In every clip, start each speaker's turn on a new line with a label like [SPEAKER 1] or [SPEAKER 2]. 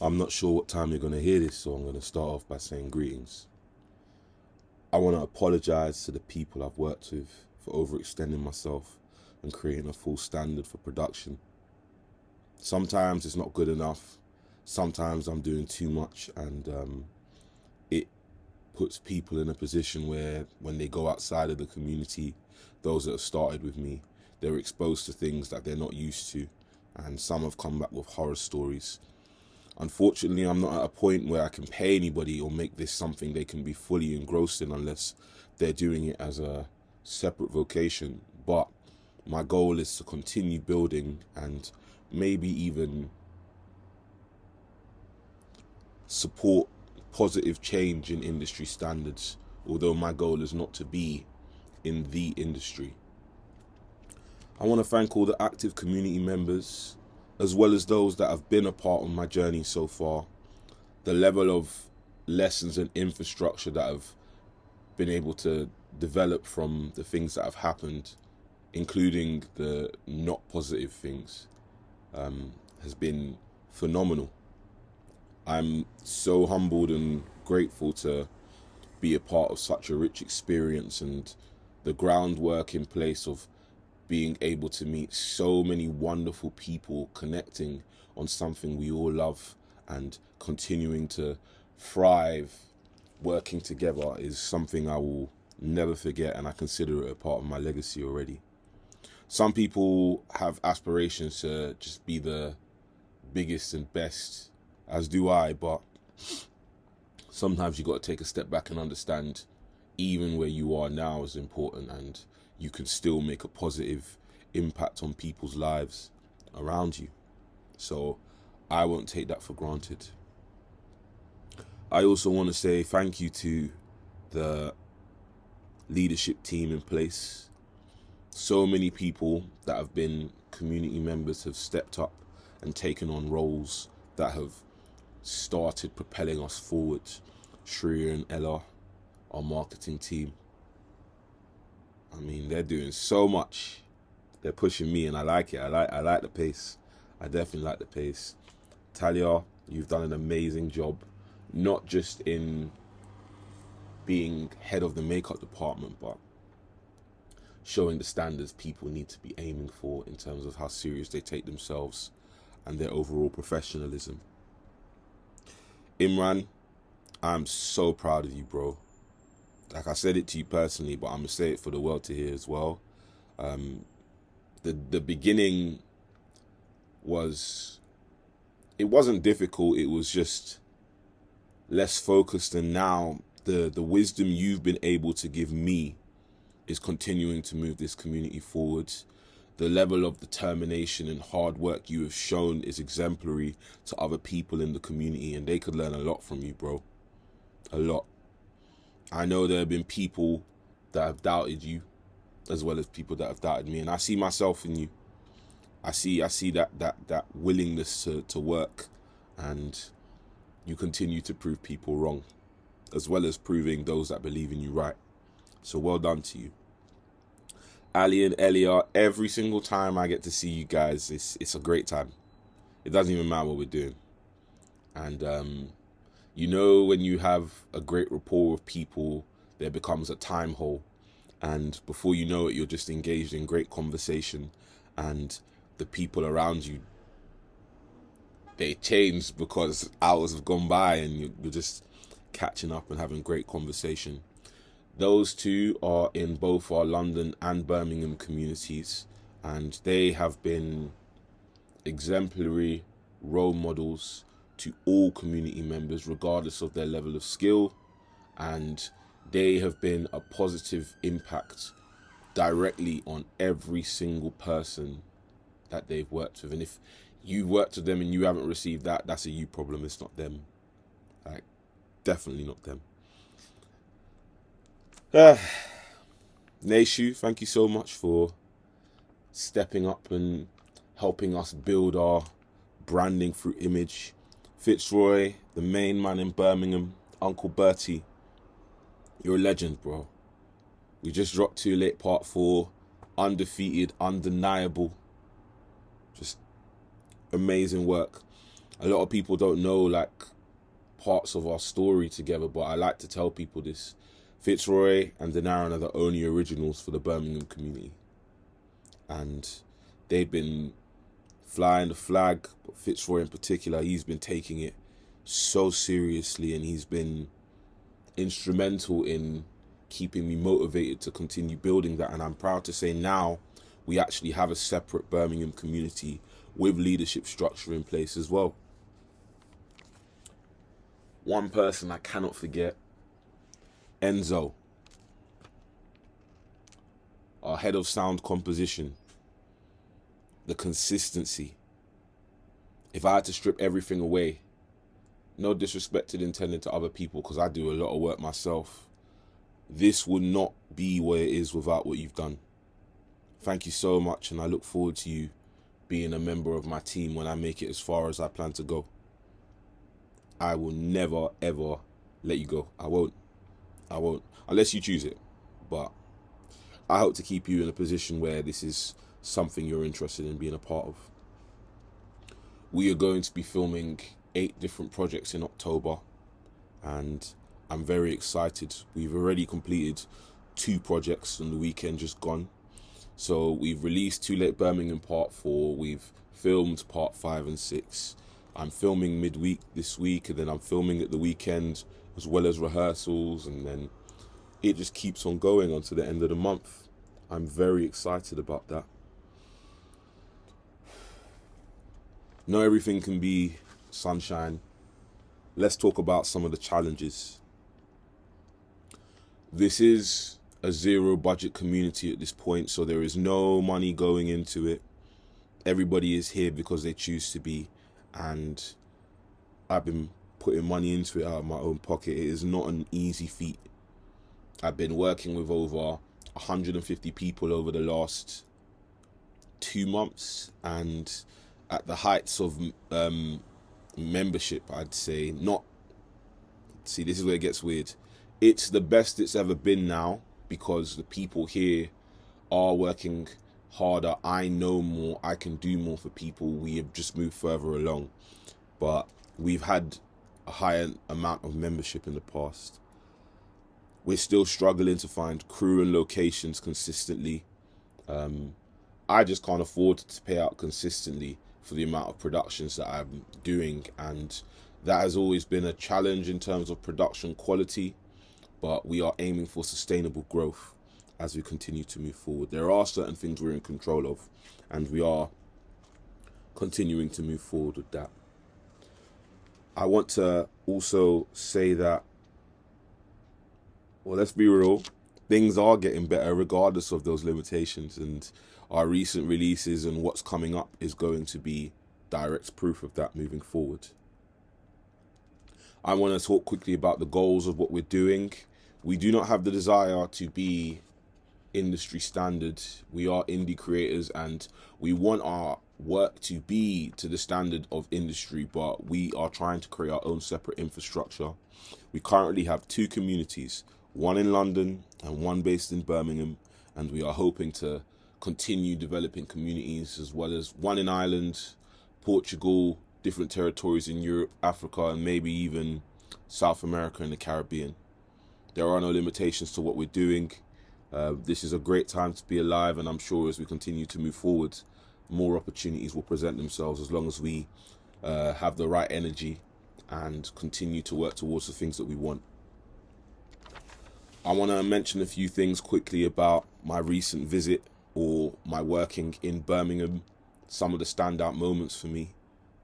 [SPEAKER 1] I'm not sure what time you're going to hear this, so I'm going to start off by saying greetings. I want to apologize to the people I've worked with for overextending myself and creating a full standard for production. Sometimes it's not good enough. Sometimes I'm doing too much, and it puts people in a position where when they go outside of the community, those that have started with me, they're exposed to things that they're not used to, and some have come back with horror stories. Unfortunately, I'm not at a point where I can pay anybody or make this something they can be fully engrossed in unless they're doing it as a separate vocation. But my goal is to continue building and maybe even support positive change in industry standards, although my goal is not to be in the industry. I want to thank all the active community members, as well as those that have been a part of my journey so far. The level of lessons and infrastructure that I've been able to develop from the things that have happened, including the not positive things, has been phenomenal. I'm so humbled and grateful to be a part of such a rich experience, and the groundwork in place of being able to meet so many wonderful people connecting on something we all love and continuing to thrive working together is something I will never forget, and I consider it a part of my legacy already. Some people have aspirations to just be the biggest and best, as do I, but sometimes you got to take a step back and understand even where you are now is important, and you can still make a positive impact on people's lives around you. So I won't take that for granted. I also want to say thank you to the leadership team in place. So many people that have been community members have stepped up and taken on roles that have started propelling us forward. Shriya and Ella, our marketing team, I mean, they're doing so much. They're pushing me, and I like it. I like the pace. I definitely like the pace. Talia, you've done an amazing job, not just in being head of the makeup department, but showing the standards people need to be aiming for in terms of how serious they take themselves and their overall professionalism. Imran, I'm so proud of you, bro. Like, I said it to you personally, but I'm gonna say it for the world to hear as well. The beginning wasn't difficult. It was just less focused, and now the wisdom you've been able to give me is continuing to move this community forward. The level of determination and hard work you have shown is exemplary to other people in the community, and they could learn a lot from you, bro. A lot. I know there have been people that have doubted you, as well as people that have doubted me, and I see myself in you. I see that willingness to work, and you continue to prove people wrong, as well as proving those that believe in you right. So well done to you. Ali and Ellia, every single time I get to see you guys, it's a great time. It doesn't even matter what we're doing. And you know, when you have a great rapport with people, there becomes a time hole. And before you know it, you're just engaged in great conversation, and the people around you, they change because hours have gone by, and you're just catching up and having great conversation. Those two are in both our London and Birmingham communities, and they have been exemplary role models to all community members, regardless of their level of skill, and they have been a positive impact directly on every single person that they've worked with. And if you've worked with them and you haven't received that, that's a you problem. It's not them. Like, definitely not them. Naishu, thank you so much for stepping up and helping us build our branding through image. Fitzroy, the main man in Birmingham, Uncle Bertie, you're a legend, bro. We just dropped Too Late Part 4, undefeated, undeniable, just amazing work. A lot of people don't know like parts of our story together, but I like to tell people this. Fitzroy and Denaran are the only originals for the Birmingham community. And they've been flying the flag, but Fitzroy in particular, he's been taking it so seriously, and he's been instrumental in keeping me motivated to continue building that. And I'm proud to say now we actually have a separate Birmingham community with leadership structure in place as well. One person I cannot forget, Enzo, our head of sound composition. The consistency. If I had to strip everything away, no disrespect intended to other people, because I do a lot of work myself, this would not be where it is without what you've done. Thank you so much, and I look forward to you being a member of my team when I make it as far as I plan to go. I will never, ever let you go. I won't. Unless you choose it. But I hope to keep you in a position where this is something you're interested in being a part of. We are going to be filming 8 different projects in October, and I'm very excited. We've already completed 2 projects on the weekend just gone. So we've released Too Late Birmingham Part 4, we've filmed Part 5 and 6. I'm filming midweek this week, and then I'm filming at the weekend as well as rehearsals, and then it just keeps on going until the end of the month. I'm very excited about that. Not everything can be sunshine. Let's talk about some of the challenges. This is a zero budget community at this point, so there is no money going into it. Everybody is here because they choose to be, and I've been putting money into it out of my own pocket. It is not an easy feat. I've been working with over 150 people over the last 2 months, and at the heights of membership, I'd say this is where it gets weird. It's the best it's ever been now, because the people here are working harder. I know more, I can do more for people. We have just moved further along, but we've had a higher amount of membership in the past. We're still struggling to find crew and locations consistently. I just can't afford to pay out consistently for the amount of productions that I'm doing, and that has always been a challenge in terms of production quality, but we are aiming for sustainable growth as we continue to move forward. There are certain things we're in control of, and we are continuing to move forward with that. I want to also say that, well, let's be real, things are getting better regardless of those limitations, and our recent releases and what's coming up is going to be direct proof of that moving forward. I want to talk quickly about the goals of what we're doing. We do not have the desire to be industry standard. We are indie creators, and we want our work to be to the standard of industry, but we are trying to create our own separate infrastructure. We currently have 2 communities, one in London and one based in Birmingham, and we are hoping to continue developing communities, as well as one in Ireland, Portugal, different territories in Europe, Africa, and maybe even South America and the Caribbean. There are no limitations to what we're doing. This is a great time to be alive, and I'm sure as we continue to move forward, more opportunities will present themselves, as long as we have the right energy and continue to work towards the things that we want. I want to mention a few things quickly about my recent visit, or my working in Birmingham, some of the standout moments for me.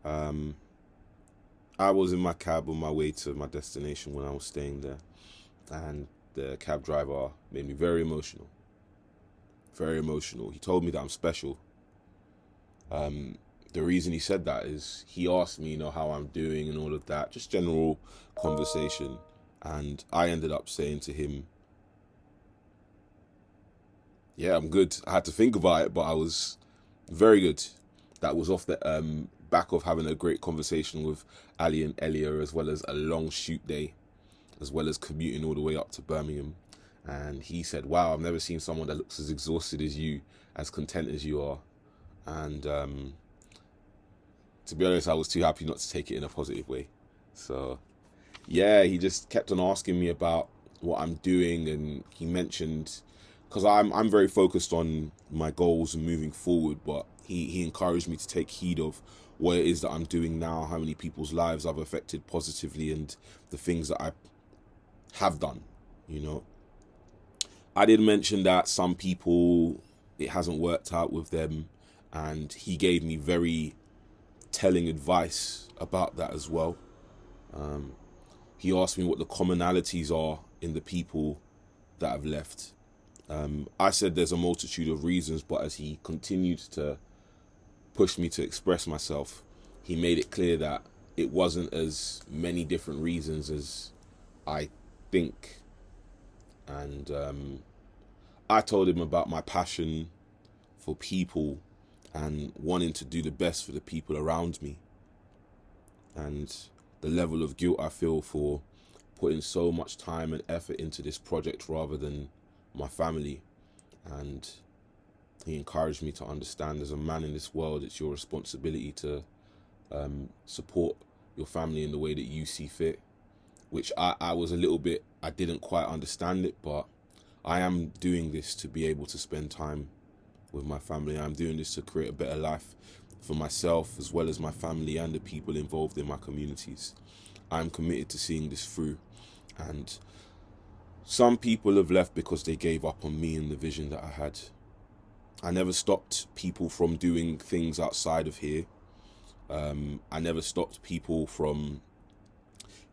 [SPEAKER 1] I was in my cab on my way to my destination when I was staying there, and the cab driver made me very emotional. Very emotional. He told me that I'm special. The reason he said that is he asked me, how I'm doing and all of that, just general conversation. And I ended up saying to him, yeah, I'm good. I had to think about it, but I was very good. That was off the back of having a great conversation with Ali and Ellia, as well as a long shoot day, as well as commuting all the way up to Birmingham. And he said, wow, I've never seen someone that looks as exhausted as you, as content as you are. And to be honest, I was too happy not to take it in a positive way. So yeah, he just kept on asking me about what I'm doing, and he mentioned, because I'm very focused on my goals and moving forward, but he encouraged me to take heed of what it is that I'm doing now, how many people's lives I've affected positively, and the things that I have done, you know. I did mention that some people, it hasn't worked out with them, and he gave me very telling advice about that as well. He asked me what the commonalities are in the people that have left. I said there's a multitude of reasons, but as he continued to push me to express myself, he made it clear that it wasn't as many different reasons as I think. And I told him about my passion for people and wanting to do the best for the people around me, and the level of guilt I feel for putting so much time and effort into this project rather than my family. And he encouraged me to understand, as a man in this world, it's your responsibility to support your family in the way that you see fit, which I was a little bit, I didn't quite understand it, but I am doing this to be able to spend time with my family. I'm doing this to create a better life for myself as well as my family and the people involved in my communities. I'm committed to seeing this through, and some people have left because they gave up on me and the vision that I had. I never stopped people from doing things outside of here. I never stopped people from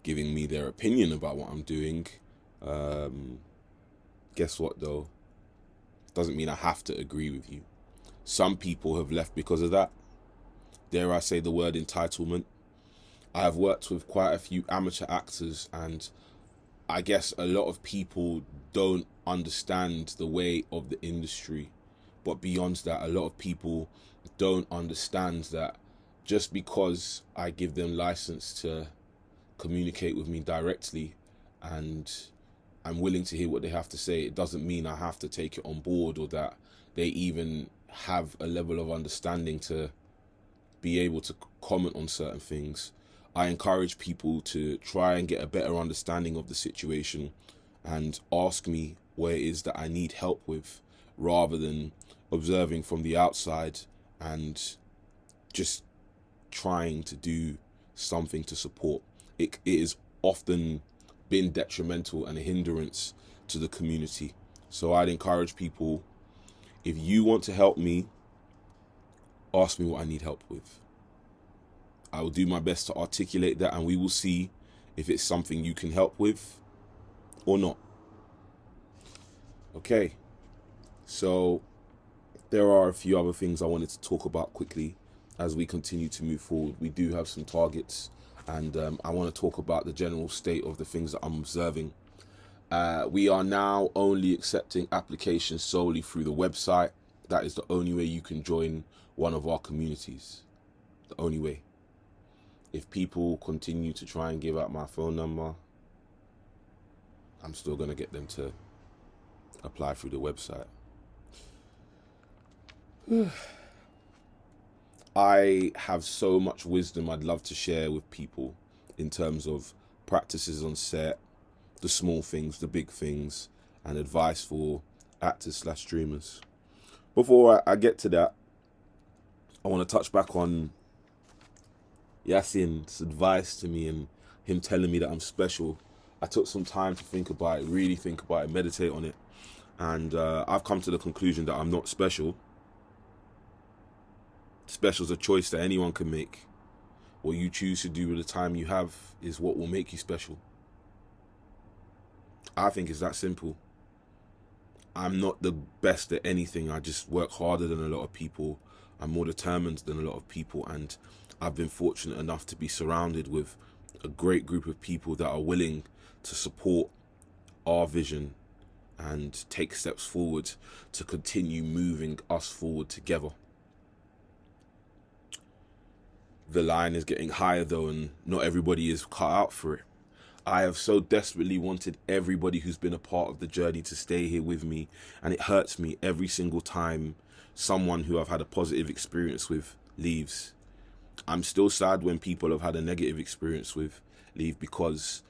[SPEAKER 1] giving me their opinion about what I'm doing. Guess what though? Doesn't mean I have to agree with you. Some people have left because of that. Dare I say the word entitlement? I have worked with quite a few amateur actors, and I guess a lot of people don't understand the way of the industry. But beyond that, a lot of people don't understand that just because I give them license to communicate with me directly and I'm willing to hear what they have to say, it doesn't mean I have to take it on board, or that they even have a level of understanding to be able to comment on certain things. I encourage people to try and get a better understanding of the situation and ask me what it is that I need help with, rather than observing from the outside and just trying to do something to support. It is often been detrimental and a hindrance to the community. So I'd encourage people, if you want to help me, ask me what I need help with. I will do my best to articulate that, and we will see if it's something you can help with or not. Okay, so there are a few other things I wanted to talk about quickly as we continue to move forward. We do have some targets, and I want to talk about the general state of the things that I'm observing. We are now only accepting applications solely through the website. That is the only way you can join one of our communities. The only way. If people continue to try and give out my phone number, I'm still going to get them to apply through the website. I have so much wisdom I'd love to share with people in terms of practices on set, the small things, the big things, and advice for actors/streamers. Before I get to that, I want to touch back on Yasin's advice to me and him telling me that I'm special. I took some time to think about it, really think about it, meditate on it, and I've come to the conclusion that I'm not special. Special is a choice that anyone can make. What you choose to do with the time you have is what will make you special. I think it's that simple. I'm not the best at anything. I just work harder than a lot of people. I'm more determined than a lot of people, and I've been fortunate enough to be surrounded with a great group of people that are willing to support our vision and take steps forward to continue moving us forward together. The line is getting higher though, and not everybody is cut out for it. I have so desperately wanted everybody who's been a part of the journey to stay here with me, and it hurts me every single time someone who I've had a positive experience with leaves. I'm still sad when people have had a negative experience with leave, because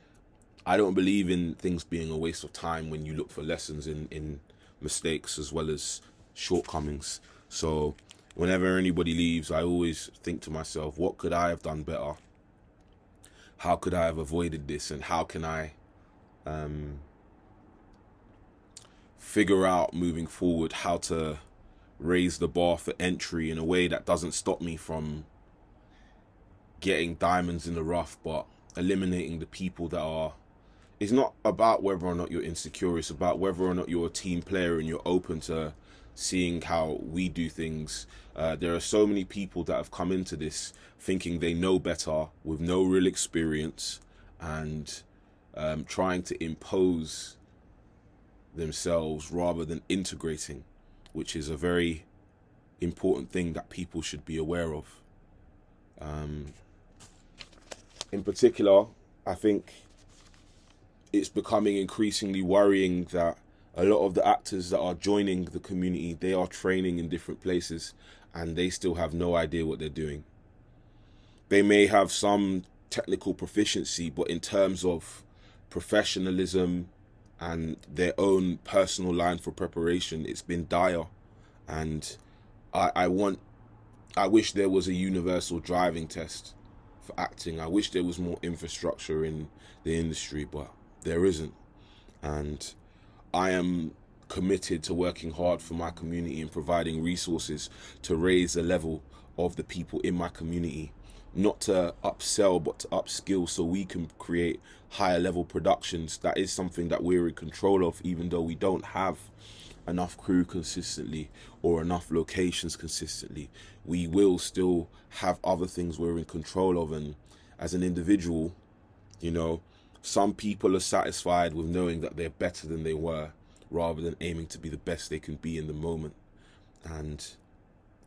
[SPEAKER 1] I don't believe in things being a waste of time when you look for lessons in mistakes as well as shortcomings. So whenever anybody leaves, I always think to myself, what could I have done better? How could I have avoided this? And how can I figure out moving forward how to raise the bar for entry in a way that doesn't stop me from getting diamonds in the rough, but eliminating the people that are... It's not about whether or not you're insecure, it's about whether or not you're a team player and you're open to seeing how we do things. There are so many people that have come into this thinking they know better with no real experience, and trying to impose themselves rather than integrating, which is a very important thing that people should be aware of. In particular, I think it's becoming increasingly worrying that a lot of the actors that are joining the community, they are training in different places and they still have no idea what they're doing. They may have some technical proficiency, but in terms of professionalism and their own personal line for preparation, it's been dire. And I wish there was a universal driving test for acting. I wish there was more infrastructure in the industry, but there isn't. And I am committed to working hard for my community and providing resources to raise the level of the people in my community, not to upsell but to upskill, so we can create higher level productions. That is something that we're in control of, even though we don't have enough crew consistently or enough locations consistently. We will still have other things we're in control of. And as an individual, you know, some people are satisfied with knowing that they're better than they were, rather than aiming to be the best they can be in the moment. And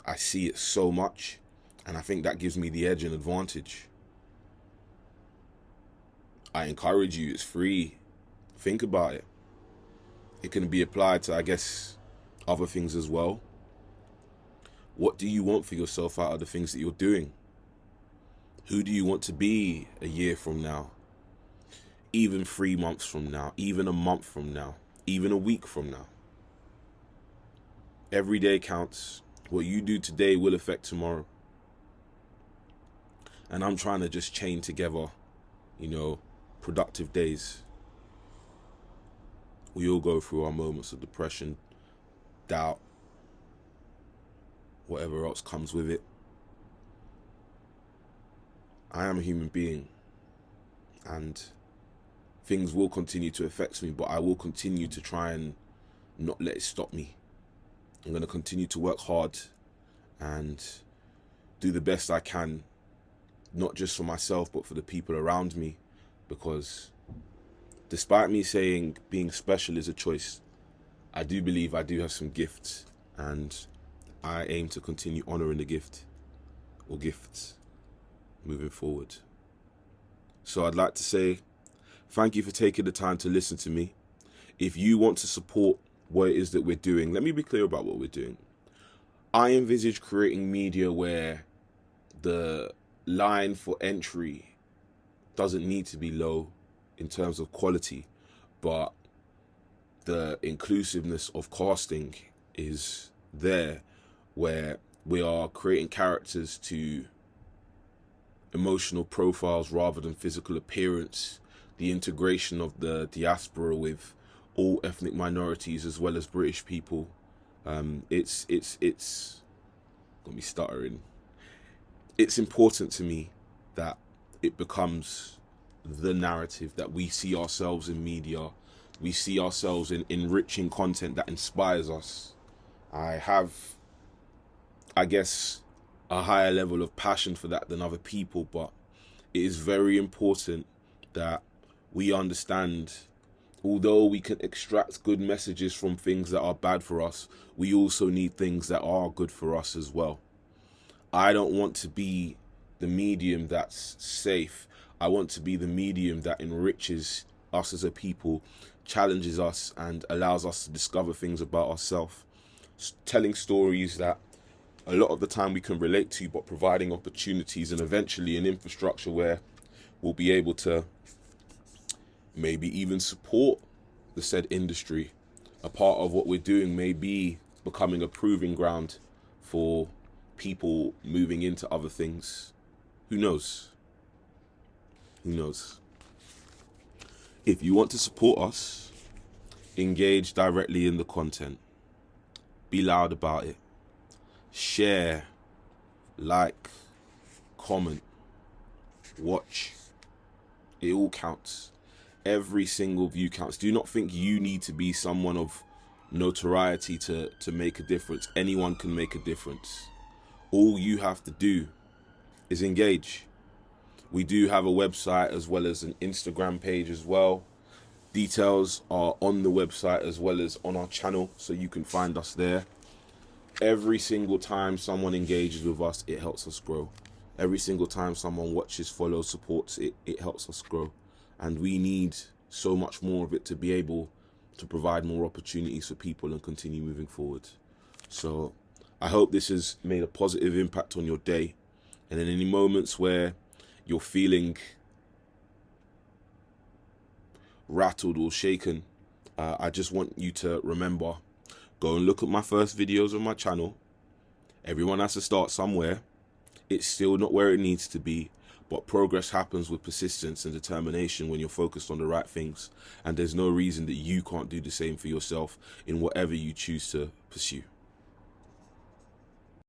[SPEAKER 1] I see it so much, and I think that gives me the edge and advantage. I encourage you, it's free. Think about it. It can be applied to, I guess, other things as well. What do you want for yourself out of the things that you're doing? Who do you want to be a year from now? Even 3 months from now, even a month from now, even a week from now. Every day counts. What you do today will affect tomorrow. And I'm trying to just chain together, you know, productive days. We all go through our moments of depression, doubt, whatever else comes with it. I am a human being, and things will continue to affect me, but I will continue to try and not let it stop me. I'm going to continue to work hard and do the best I can, not just for myself, but for the people around me, because despite me saying being special is a choice, I do believe I do have some gifts, and I aim to continue honouring the gift, or gifts, moving forward. So I'd like to say thank you for taking the time to listen to me. If you want to support what it is that we're doing, let me be clear about what we're doing. I envisage creating media where the line for entry doesn't need to be low in terms of quality, but the inclusiveness of casting is there, where we are creating characters to emotional profiles rather than physical appearance, the integration of the diaspora with all ethnic minorities as well as British people. It's got me stuttering. It's important to me that it becomes the narrative, that we see ourselves in media, we see ourselves in enriching content that inspires us. I have, I guess, a higher level of passion for that than other people, but it is very important that we understand, although we can extract good messages from things that are bad for us, we also need things that are good for us as well. I don't want to be the medium that's safe. I want to be the medium that enriches us as a people, challenges us, and allows us to discover things about ourselves. Telling stories that a lot of the time we can relate to, but providing opportunities and eventually an infrastructure where we'll be able to maybe even support the said industry. A part of what we're doing may be becoming a proving ground for people moving into other things. Who knows? Who knows? If you want to support us, engage directly in the content. Be loud about it. Share, like, comment, watch. It all counts. Every single view counts. Do not think you need to be someone of notoriety to make a difference. Anyone can make a difference. All you have to do is engage. We do have a website as well as an Instagram page as well. Details are on the website as well as on our channel, so you can find us there. Every single time someone engages with us, it helps us grow. Every single time someone watches, follows, supports, it helps us grow. And we need so much more of it to be able to provide more opportunities for people and continue moving forward. So I hope this has made a positive impact on your day. And in any moments where you're feeling rattled or shaken, I just want you to remember, go and look at my first videos on my channel. Everyone has to start somewhere. It's still not where it needs to be, but progress happens with persistence and determination when you're focused on the right things. And there's no reason that you can't do the same for yourself in whatever you choose to pursue.